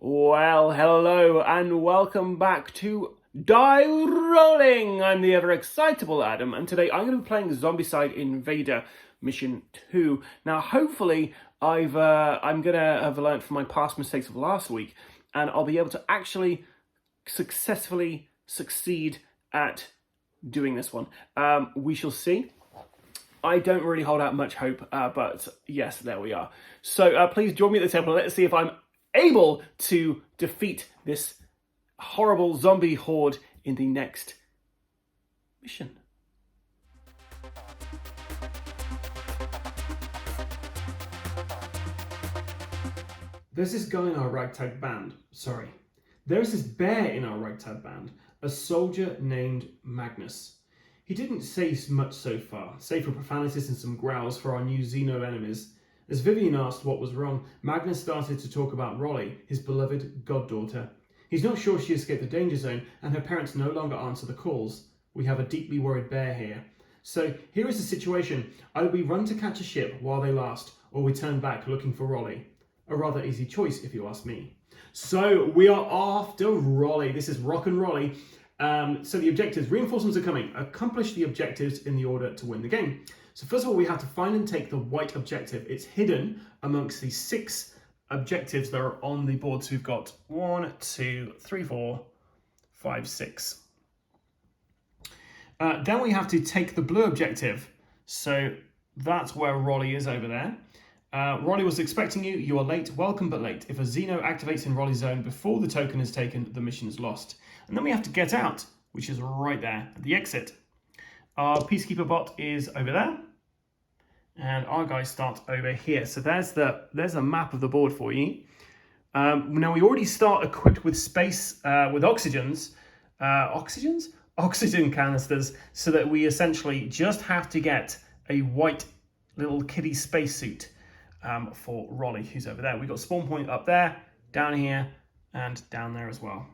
Well, hello and welcome back to Die Rolling. I'm the ever excitable Adam, and today I'm going to be playing Zombicide Invader Mission 2. Now, hopefully, I'm going to have learned from my past mistakes of last week, and I'll be able to actually successfully succeed at doing this one. We shall see. I don't really hold out much hope, but yes, there we are. So please join me at the table. Let's see if I'm able to defeat this horrible zombie horde in the next mission. There's this guy in our ragtag band. There's this bear in our ragtag band, a soldier named Magnus. He didn't say much so far, save for profanities and some growls for our new Xeno enemies. As Vivian asked what was wrong, Magnus started to talk about Rolly, his beloved goddaughter. He's not sure she escaped the danger zone, and her parents no longer answer the calls. We have a deeply worried bear here. So here is the situation. Either we run to catch a ship while they last, or we turn back looking for Rolly. A rather easy choice, if you ask me. So we are after Rolly. This is Rock and Rolly. So the objectives, reinforcements are coming. Accomplish the objectives in the order to win the game. So first of all, we have to find and take the white objective. It's hidden amongst the 6 objectives that are on the board. So we've got 1, 2, 3, 4, 5, 6. Then we have to take the blue objective. So that's where Rolly is over there. Rolly was expecting you. You are late. Welcome but late. If a Xeno activates in Rolly's zone before the token is taken, the mission is lost. And then we have to get out, which is right there at the exit. Our Peacekeeper bot is over there. And our guys start over here. So there's a map of the board for you. Now we already start equipped with space, with oxygen canisters, so that we essentially just have to get a white little kiddie spacesuit for Rolly, who's over there. We've got spawn point up there, down here, and down there as well.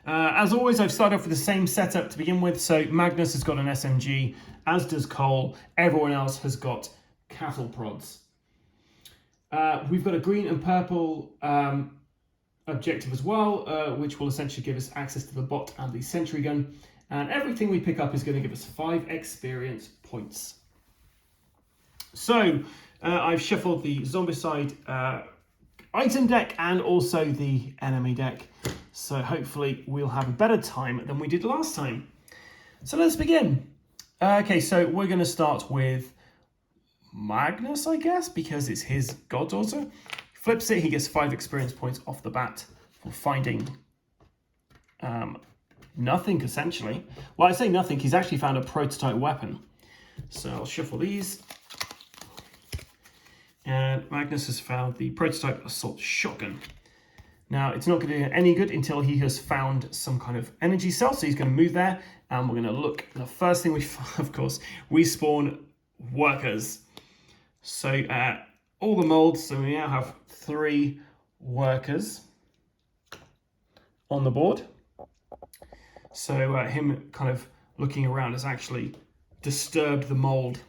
As always, I've started off with the same setup to begin with. So Magnus has got an SMG, as does Cole. Everyone else has got cattle prods. We've got a green and purple objective as well, which will essentially give us access to the bot and the sentry gun. And everything we pick up is going to give us 5 experience points. So I've shuffled the Zombicide item deck and also the enemy deck. So hopefully we'll have a better time than we did last time. So let's begin. Okay, so we're going to start with Magnus, I guess, because it's his goddaughter. Flips it, he gets 5 experience points off the bat for finding nothing, essentially. Well, I say nothing, he's actually found a prototype weapon. So I'll shuffle these. And Magnus has found the prototype assault shotgun. Now, it's not going to do any good until he has found some kind of energy cell. So he's going to move there, and we're going to look. The first thing we, of course, we spawn workers. So all the molds, so we now have 3 workers on the board. So him kind of looking around has actually disturbed the mold.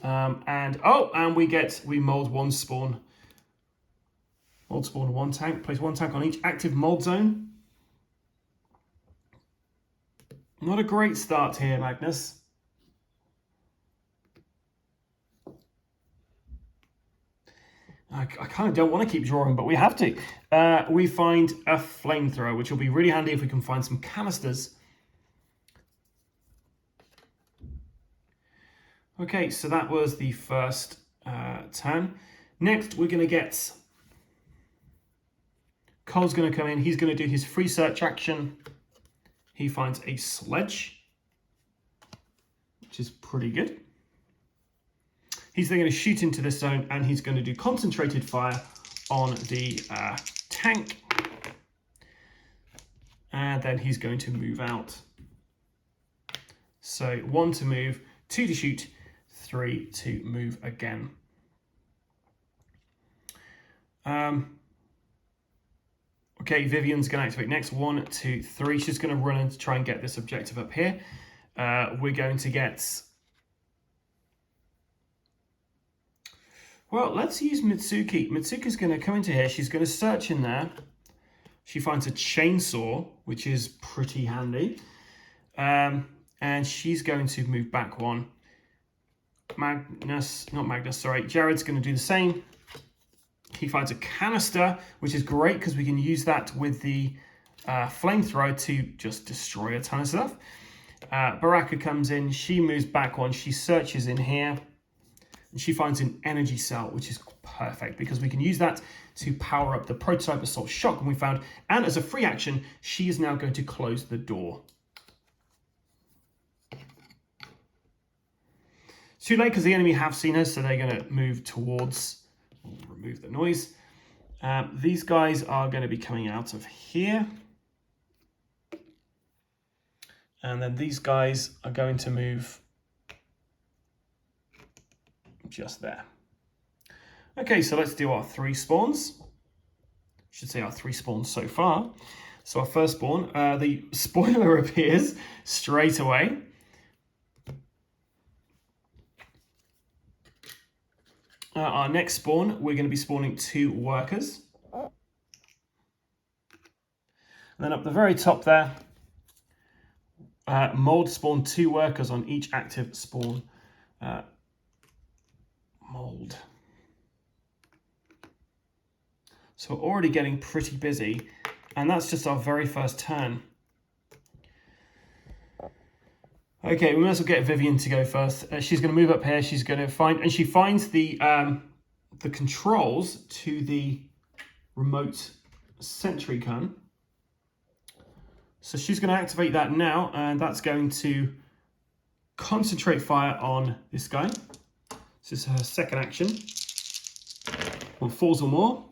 And we mold 1 spawn. Mold spawn 1 tank. Place 1 tank on each active mold zone. Not a great start here, Magnus. I kind of don't want to keep drawing, but we have to. We find a flamethrower, which will be really handy if we can find some canisters. Okay, so that was the first turn. Next, we're going to get... Cole's going to come in. He's going to do his free search action. He finds a sledge, which is pretty good. He's then going to shoot into this zone, and he's going to do concentrated fire on the tank. And then he's going to move out. So 1 to move, 2 to shoot, 3 to move again. Okay, Vivian's going to activate next. 1, 2, 3. She's going to run and try and get this objective up here. We're going to get Well, let's use Mitsuki. Mitsuki's going to come into here. She's going to search in there. She finds a chainsaw, which is pretty handy. And she's going to move back one. Jared's going to do the same. He finds a canister, which is great because we can use that with the flamethrower to just destroy a ton of stuff. Barrack comes in. She moves back one. She searches in here. And she finds an energy cell, which is perfect because we can use that to power up the prototype assault shotgun we found. And as a free action, she is now going to close the door. It's too late because the enemy have seen us, so they're going to move towards, remove the noise. These guys are going to be coming out of here. And then these guys are going to move just there. Okay, so let's do our 3 spawns. I should say our 3 spawns so far. So our first spawn, the spoiler appears straight away. Our next spawn, we're going to be spawning 2 workers. And then up the very top there, mold spawn 2 workers on each active spawn mold. So we're already getting pretty busy, and that's just our very first turn. Okay, we might as well get Vivian to go first. She's going to move up here. She's going to find, and she finds the controls to the remote sentry gun. So she's going to activate that now, and that's going to concentrate fire on this guy. This is her second action. On 4s or more.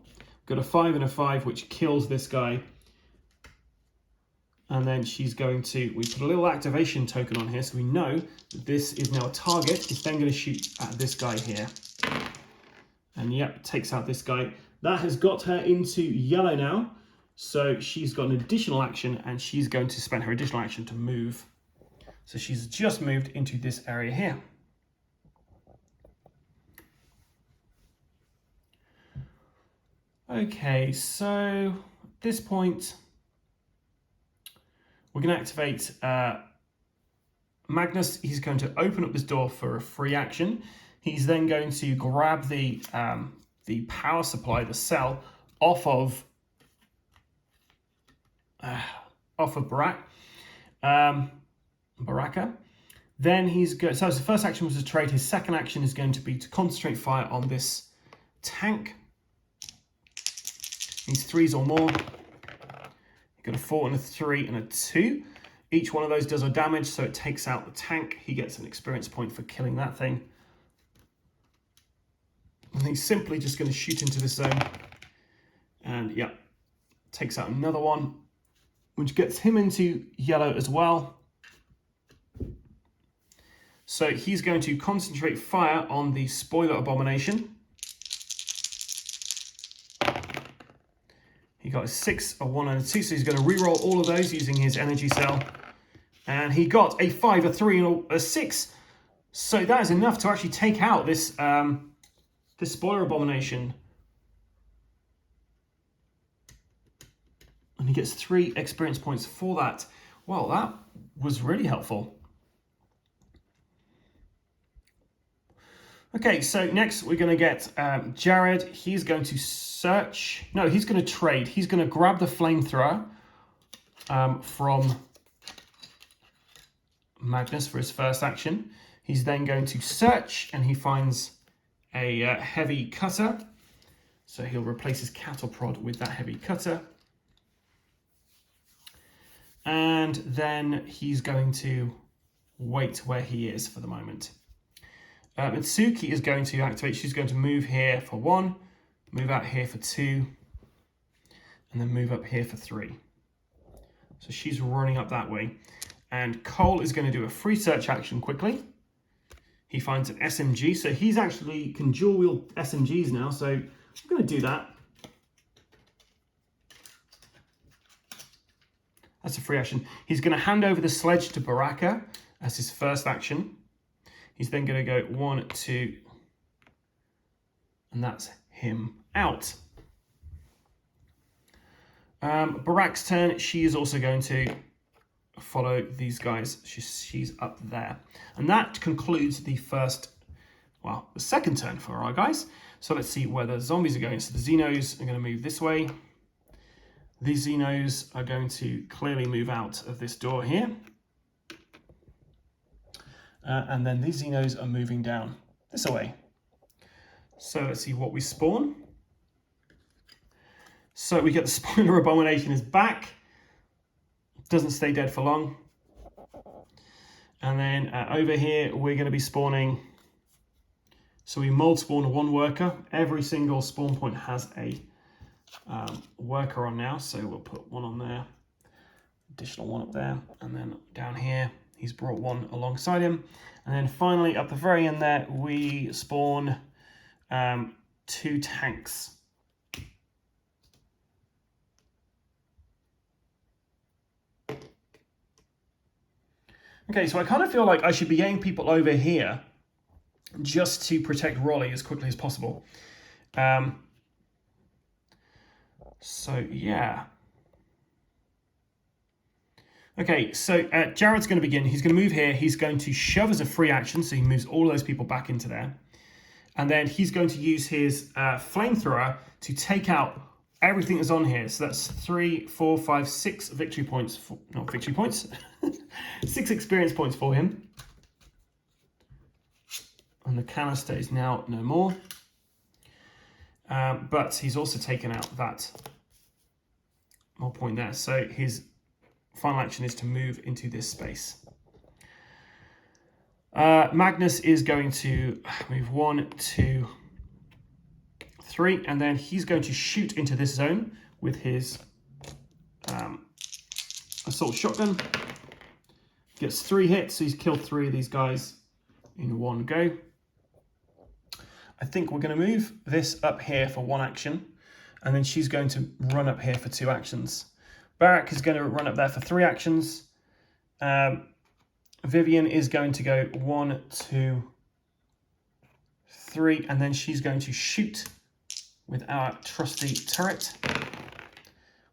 Got a 5 and a 5, which kills this guy. And then she's going to, we put a little activation token on here so we know that this is now a target. It's then going to shoot at this guy here. And yep, takes out this guy. That has got her into yellow now. So she's got an additional action and she's going to spend her additional action to move. So she's just moved into this area here. Okay, so at this point, we're going to activate Magnus. He's going to open up this door for a free action. He's then going to grab the power supply, the cell, off of Barrack. Baraka. Then he's going. So his first action was to trade. His second action is going to be to concentrate fire on this tank. These 3s or more. You've got a 4 and a 3 and a 2. Each one of those does a damage, so it takes out the tank. He gets an experience point for killing that thing. And he's simply just going to shoot into this zone. And yeah, takes out another one, which gets him into yellow as well. So he's going to concentrate fire on the spoiler abomination. He got a 6, a 1, and a 2, so he's going to re-roll all of those using his energy cell. And he got a 5, a 3, and a 6. So that is enough to actually take out this, this spoiler abomination. And he gets 3 experience points for that. Well, that was really helpful. Okay, so next we're going to get Jared. He's going to search. No, he's going to trade. He's going to grab the flamethrower from Magnus for his first action. He's then going to search, and he finds a heavy cutter. So he'll replace his cattle prod with that heavy cutter. And then he's going to wait where he is for the moment. Mitsuki is going to activate. She's going to move here for 1, move out here for 2, and then move up here for 3. So she's running up that way. And Cole is going to do a free search action quickly. He finds an SMG. So he's actually can dual wield SMGs now. So I'm going to do that. That's a free action. He's going to hand over the sledge to Baraka as his first action. He's then going to go 1, 2, And that's him out. Barrack's turn. She is also going to follow these guys. She's up there. And that concludes the second turn for our guys. So let's see where the zombies are going. So the Xenos are going to move this way. These Xenos are going to clearly move out of this door here. And then these Xenos are moving down this way. So let's see what we spawn. So we get the spoiler abomination is back. Doesn't stay dead for long. And then over here, we're going to be spawning. So we mold spawn one worker. Every single spawn point has a worker on now. So we'll put one on there. Additional one up there. And then down here, he's brought one alongside him. And then finally, up the very end there, we spawn 2 tanks. Okay, so I kind of feel like I should be getting people over here just to protect Rolly as quickly as possible. So, yeah. Okay, so Jared's going to begin. He's going to move here. He's going to shove as a free action, so he moves all those people back into there. And then he's going to use his flamethrower to take out everything that's on here. So that's 3, 4, 5, 6 victory points. Not victory points. 6 experience points for him. And the canister is now no more. But he's also taken out that more point there. So his final action is to move into this space. Magnus is going to move 1, 2, 3, and then he's going to shoot into this zone with his assault shotgun. Gets 3 hits, so he's killed 3 of these guys in one go. I think we're going to move this up here for 1 action, and then she's going to run up here for 2 actions. Barrack is going to run up there for 3 actions. Vivian is going to go 1, 2, 3, and then she's going to shoot with our trusty turret,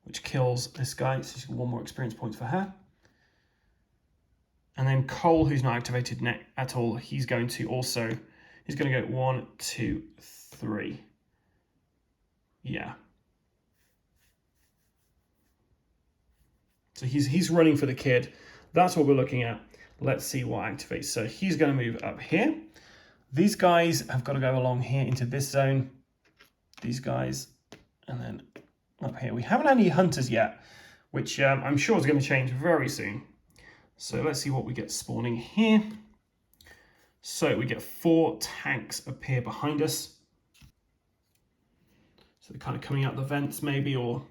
which kills this guy. So she's got 1 more experience point for her. And then Cole, who's not activated at all, he's going to go 1, 2, 3. Yeah. So he's running for the kid. That's what we're looking at. Let's see what activates. So he's going to move up here. These guys have got to go along here into this zone. These guys, and then up here. We haven't had any hunters yet, which I'm sure is going to change very soon. So let's see what we get spawning here. So we get 4 tanks appear behind us. So they're kind of coming out the vents maybe, or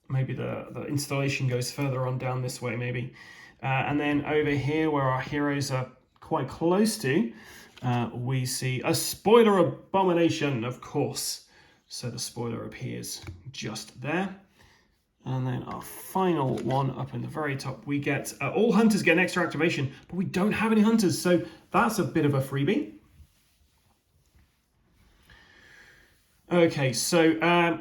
maybe the installation goes further on down this way maybe. And then over here where our heroes are quite close to, we see a spoiler abomination, of course. So the spoiler appears just there. And then our final one up in the very top, we get, all hunters get an extra activation, but we don't have any hunters. So that's a bit of a freebie. Okay, so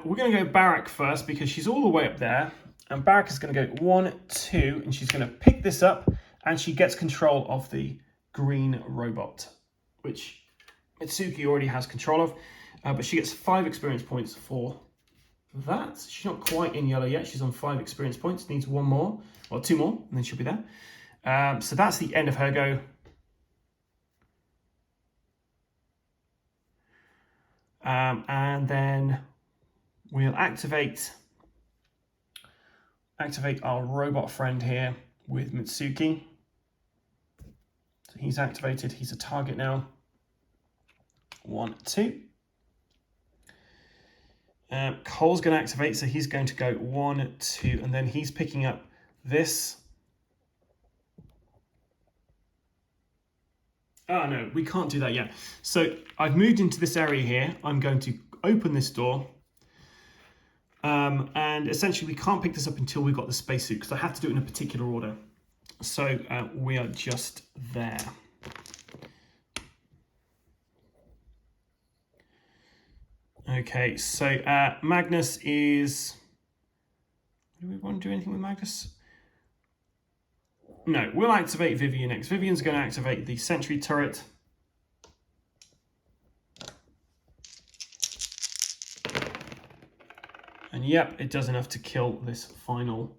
we're going to go Barrack first because she's all the way up there. And Barrack is going to go 1, 2, and she's going to pick this up, and she gets control of the green robot, which Mitsuki already has control of. But she gets 5 experience points for that. She's not quite in yellow yet. She's on 5 experience points. Needs 1 more, or 2 more, and then she'll be there. So that's the end of her go. And then we'll activate our robot friend here with Mitsuki. So he's activated. He's a target now. 1, 2. Cole's going to activate, so he's going to go 1, 2, and then he's picking up this. Oh no, we can't do that yet. So I've moved into this area here. I'm going to open this door. And essentially we can't pick this up until we've got the spacesuit, because I have to do it in a particular order. So we are just there. Okay, so Magnus is... Do we want to do anything with Magnus? No, we'll activate Vivian next. Vivian's going to activate the sentry turret. And yep, it does enough to kill this final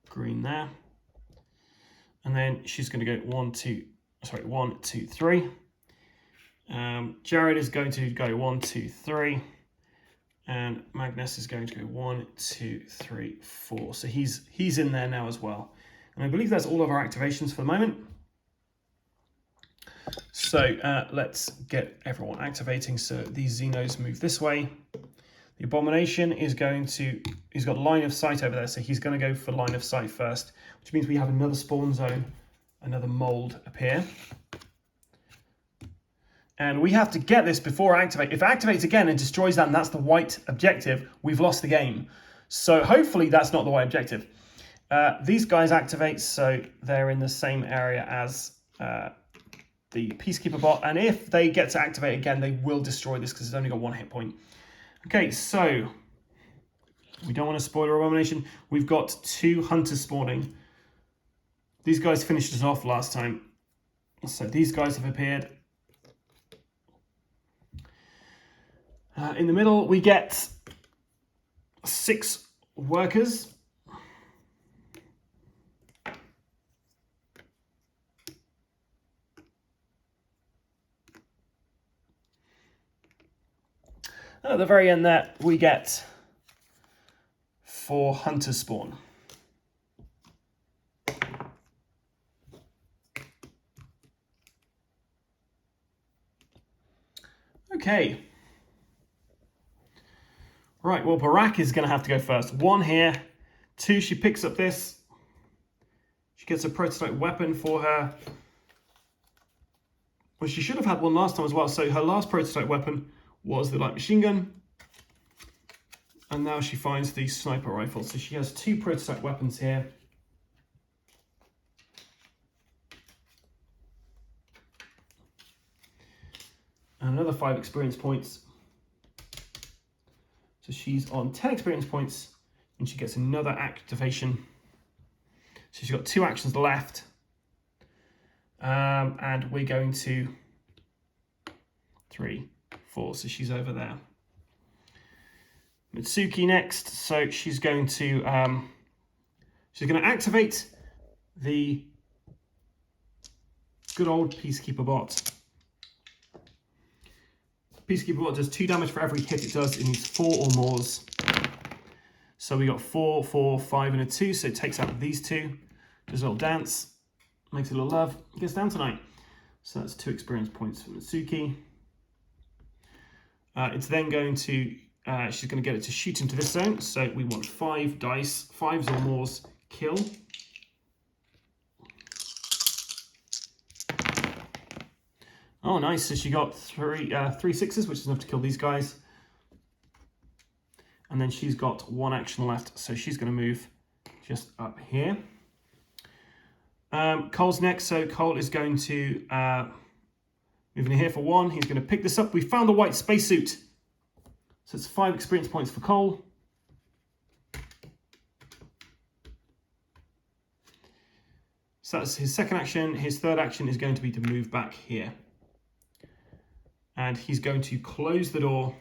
green there. And then she's going to go 1, 2, 3. Jared is going to go 1, 2, 3. And Magnus is going to go 1, 2, 3, 4. So he's in there now as well. And I believe that's all of our activations for the moment. So let's get everyone activating. So these Xenos move this way. The abomination is going to, he's got line of sight over there. So he's going to go for line of sight first, which means we have another spawn zone, another mold appear. And we have to get this before activate. If it activates again and destroys that, and that's the white objective, we've lost the game. So hopefully that's not the white objective. These guys activate, so they're in the same area as the Peacekeeper bot. And if they get to activate again, they will destroy this because it's only got 1 hit point. Okay, so we don't want to spoil our abomination. We've got 2 hunters spawning. These guys finished us off last time. So these guys have appeared. In the middle, we get 6 workers. And at the very end there, we get 4 hunters spawn. Okay. Right, well, Barrack is going to have to go first. 1 here. 2, she picks up this. She gets a prototype weapon for her. Well, she should have had one last time as well. So her last prototype weapon was the light machine gun. And now she finds the sniper rifle. So she has 2 prototype weapons here. And another 5 experience points. So she's on 10 experience points and she gets another activation. So she's got 2 actions left. And we're going to 3, 4. So she's over there. Mitsuki next. So she's going to activate the good old Peacekeeper bot. Peacekeeper bot does 2 damage for every hit it does. It needs 4 or more. So we got 4, 4, 5, and a 2. So it takes out these 2. Does a little dance. Makes a little love. It gets down tonight. So that's 2 experience points for Mitsuki. It's then going to, she's going to get it to shoot into this zone. So we want 5 dice, 5s or more, kill. Oh, nice. So she got 3 6s, which is enough to kill these guys. And then she's got 1 action left. So she's going to move just up here. Cole's next. So Cole is going to move in here for 1. He's going to pick this up. We found a white spacesuit. So it's 5 experience points for Cole. So that's his second action. His third action is going to be to move back here. And he's going to close the door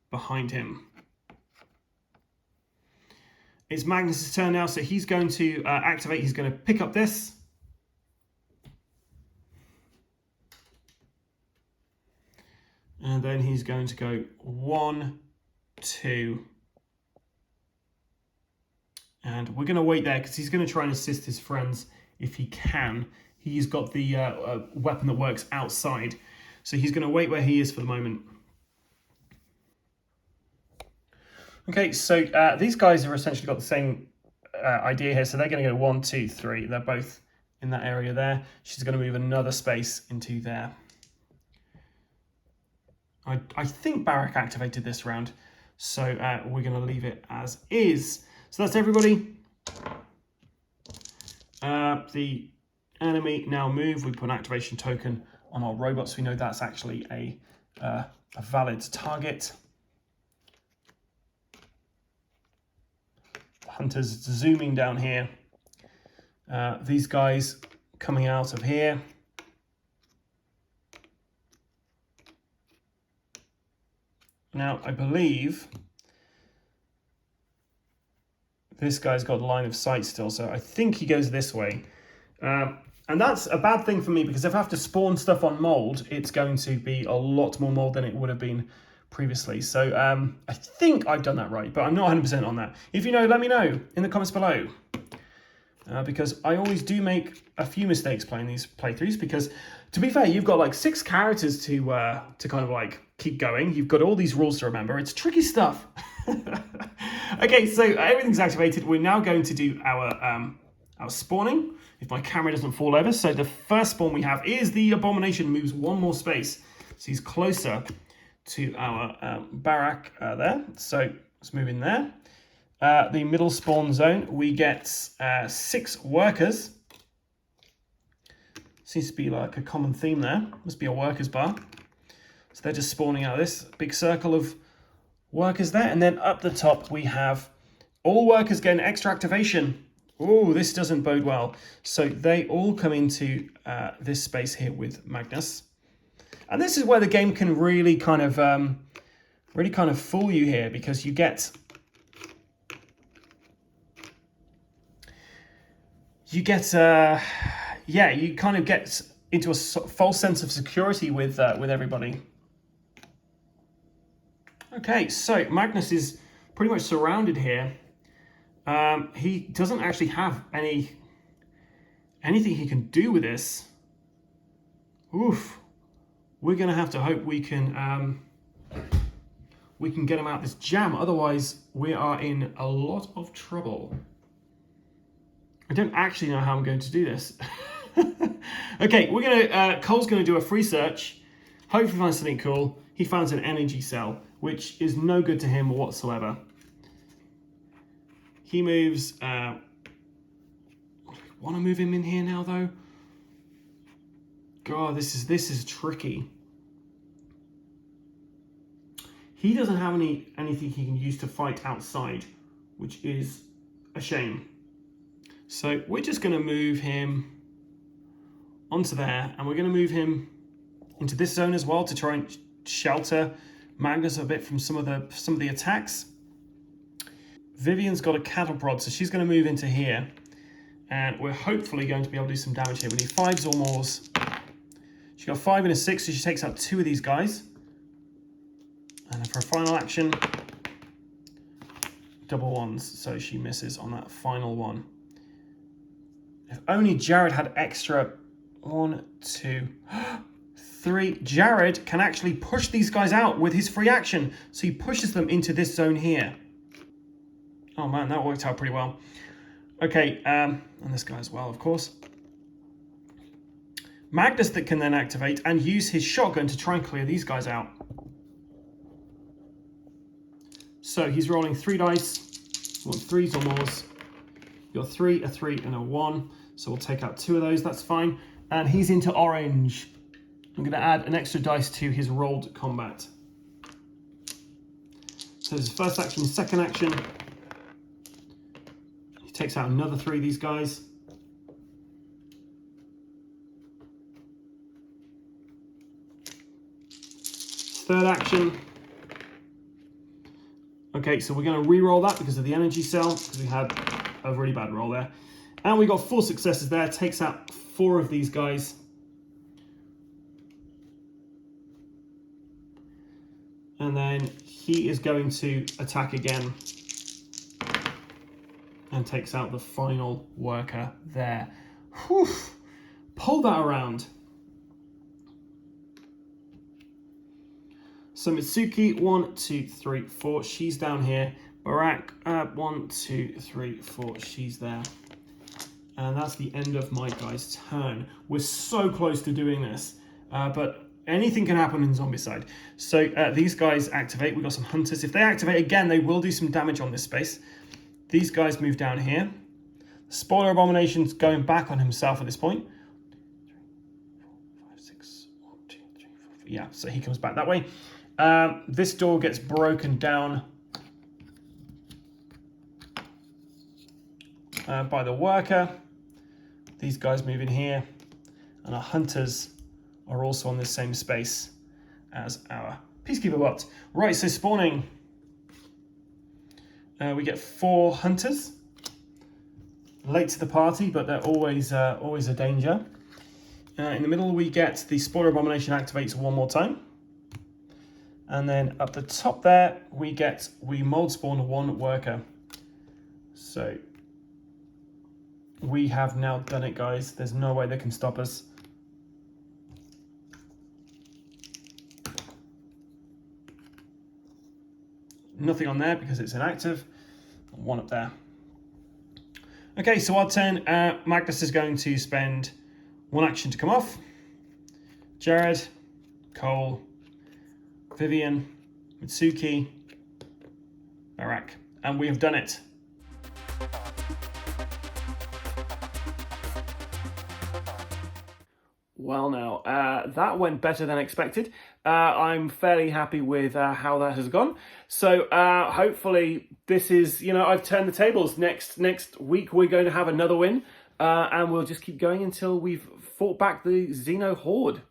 behind him. It's Magnus' turn now, so he's going to activate. He's going to pick up this. And then he's going to go 1, 2. And we're going to wait there because he's going to try and assist his friends if he can. He's got the weapon that works outside. So he's going to wait where he is for the moment. Okay, so these guys have essentially got the same idea here. So they're going to go 1, 2, 3. They're both in that area there. She's going to move another space into there. I think Barrack activated this round. So we're going to leave it as is. So that's everybody. The enemy now move. We put an activation token on our robots. We know that's actually a a valid target. The hunters zooming down here. These guys coming out of here. Now, I believe this guy's got line of sight still, so I think he goes this way. And that's a bad thing for me, because if I have to spawn stuff on mold, it's going to be a lot more mold than it would have been previously. So I think I've done that right, but I'm not 100% on that. If you know, let me know in the comments below. Because I always do make a few mistakes playing these playthroughs, because to be fair, you've got like 6 characters to kind of like keep going. You've got all these rules to remember. It's tricky stuff. Okay, so everything's activated. We're now going to do our spawning, if my camera doesn't fall over. So the first spawn we have is the abomination, moves 1 more space. So he's closer to our barrack there. So let's move in there. The middle spawn zone, we get 6 workers. Seems to be like a common theme there. Must be a workers bar. So they're just spawning out of this big circle of workers there. And then up the top, we have all workers getting extra activation. Oh, this doesn't bode well. So they all come into this space here with Magnus. And this is where the game can really kind of fool you here, because you get... you kind of get into a false sense of security with everybody. Okay, so Magnus is pretty much surrounded here. He doesn't actually have anything he can do with this. Oof. We're going to have to hope we can get him out of this jam. Otherwise, we are in a lot of trouble. I don't actually know how I'm going to do this. Okay, we're gonna. Cole's going to do a free search. Hopefully find something cool. He finds an energy cell, which is no good to him whatsoever. He moves. Want to move him in here now, though? God, this is tricky. He doesn't have anything he can use to fight outside, which is a shame. So we're just going to move him onto there, and we're going to move him into this zone as well to try and shelter Magnus a bit from some of the attacks. Vivian's got a cattle prod, so she's going to move into here, and we're hopefully going to be able to do some damage here. We need 5s or mores. She's got 5 and a 6, so she takes out 2 of these guys. And for a final action, double 1s, so she misses on that final one. If only Jared had extra 1, 2, 3. Jared can actually push these guys out with his free action. So he pushes them into this zone here. Oh man, that worked out pretty well. Okay, and this guy as well, of course. Magnus that can then activate and use his shotgun to try and clear these guys out. So he's rolling 3 dice. You want 3s or mores. You got 3, a 3, and a 1. So we'll take out 2 of those, that's fine. And he's into orange. I'm going to add an extra dice to his rolled combat. So his first action, his second action. He takes out another 3 of these guys. Third action. Okay, so we're going to re-roll that because of the energy cell, because we had a really bad roll there. And we got 4 successes there, takes out 4 of these guys. And then he is going to attack again and takes out the final worker there. Whew. Pull that around. So Mitsuki, 1, 2, 3, 4. She's down here. Barrack, 1, 2, 3, 4. She's there. And that's the end of my guy's turn. We're so close to doing this, but anything can happen in Zombicide. So these guys activate. We've got some hunters. If they activate again, they will do some damage on this space. These guys move down here. Spoiler Abomination's going back on himself at this point. 3, 4, 5, 6, 1, 2, 3, 4. Yeah, so he comes back that way. This door gets broken down by the worker. These guys move in here, and our hunters are also on this same space as our peacekeeper bot. Right, so spawning. We get 4 hunters. Late to the party, but they're always a danger. In the middle, we get the spoiler abomination activates one more time. And then up the top there, we mold spawn 1 worker. So we have now done it, guys. There's no way they can stop us. Nothing on there because it's inactive. 1 up there. Okay, so our turn. Magnus is going to spend 1 action to come off. Jared, Cole, Vivian, Mitsuki, Barrack. And we have done it. Well now, that went better than expected. I'm fairly happy with how that has gone. So hopefully this is, I've turned the tables. Next week we're going to have another win. And we'll just keep going until we've fought back the Xeno horde.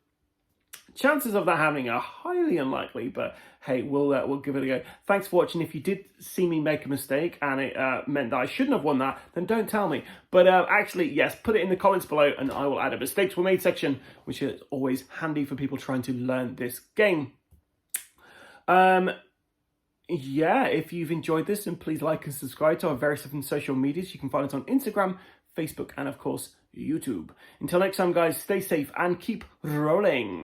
Chances of that happening are highly unlikely, but hey, we'll give it a go. Thanks for watching. If you did see me make a mistake and it meant that I shouldn't have won that, then don't tell me. But actually, yes, put it in the comments below and I will add a mistakes were made section, which is always handy for people trying to learn this game. Yeah, if you've enjoyed this, then please like and subscribe to our various different social medias. You can find us on Instagram, Facebook, and of course, YouTube. Until next time, guys, stay safe and keep rolling.